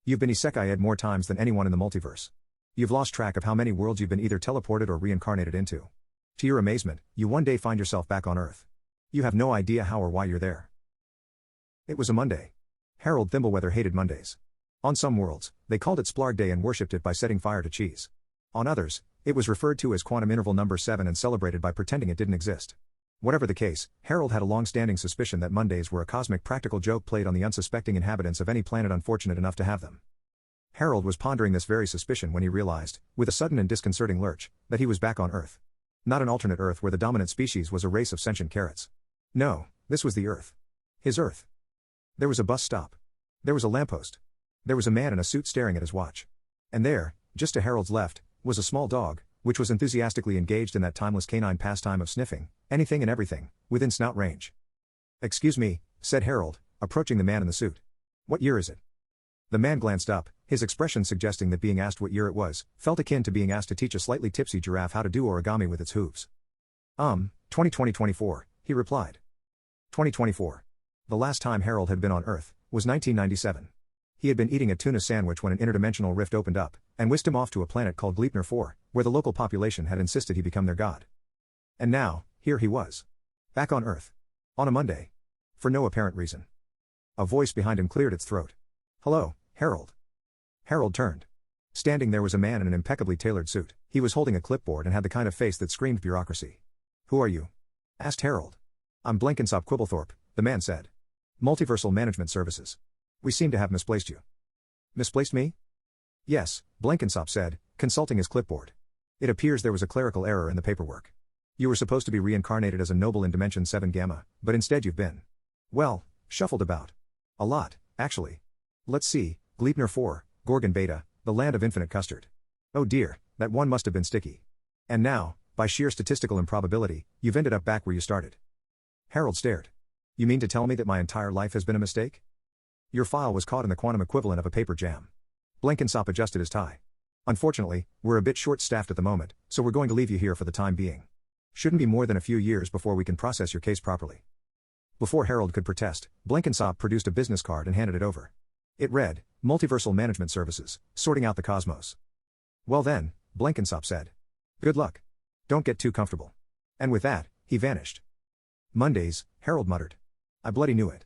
You've been isekaied more times than anyone in the multiverse. You've lost track of how many worlds you've been either teleported or reincarnated into. To your amazement, you one day find yourself back on Earth. You have no idea how or why you're there. It was a Monday. Harold Thimbleweather hated Mondays. On some worlds, they called it Splarg Day and worshipped it by setting fire to cheese. On others, it was referred to as quantum interval number 7 and celebrated by pretending it didn't exist. Whatever the case, Harold had a long-standing suspicion that Mondays were a cosmic practical joke played on the unsuspecting inhabitants of any planet unfortunate enough to have them. Harold was pondering this very suspicion when he realized, with a sudden and disconcerting lurch, that he was back on Earth. Not an alternate Earth where the dominant species was a race of sentient carrots. No, this was the Earth. His Earth. There was a bus stop. There was a lamppost. There was a man in a suit staring at his watch. And there, just to Harold's left, was a small dog, which was enthusiastically engaged in that timeless canine pastime of sniffing anything and everything, within snout range. "Excuse me," said Harold, approaching the man in the suit. "What year is it?" The man glanced up, his expression suggesting that being asked what year it was, felt akin to being asked to teach a slightly tipsy giraffe how to do origami with its hooves. 2024, he replied. 2024. The last time Harold had been on Earth was 1997. He had been eating a tuna sandwich when an interdimensional rift opened up, and whisked him off to a planet called Gleipnir 4, where the local population had insisted he become their god. And now, here he was. Back on Earth. On a Monday. For no apparent reason. A voice behind him cleared its throat. "Hello, Harold." Harold turned. Standing there was a man in an impeccably tailored suit. He was holding a clipboard and had the kind of face that screamed bureaucracy. "Who are you?" asked Harold. "I'm Blenkinsop Quibblethorpe," the man said. "Multiversal Management Services. We seem to have misplaced you." "Misplaced me?" "Yes," Blenkinsop said, consulting his clipboard. "It appears there was a clerical error in the paperwork. You were supposed to be reincarnated as a noble in Dimension 7 Gamma, but instead you've been, well, shuffled about. A lot, actually. Let's see, Gleipnir 4, Gorgon Beta, the land of infinite custard. Oh dear, that one must have been sticky. And now, by sheer statistical improbability, you've ended up back where you started." Harold stared. "You mean to tell me that my entire life has been a mistake?" "Your file was caught in the quantum equivalent of a paper jam." Blenkinsop adjusted his tie. "Unfortunately, we're a bit short-staffed at the moment, so we're going to leave you here for the time being. Shouldn't be more than a few years before we can process your case properly." Before Harold could protest, Blenkinsop produced a business card and handed it over. It read, "Multiversal Management Services, sorting out the cosmos." "Well then," Blenkinsop said. "Good luck. Don't get too comfortable." And with that, he vanished. "Mondays," Harold muttered. "I bloody knew it."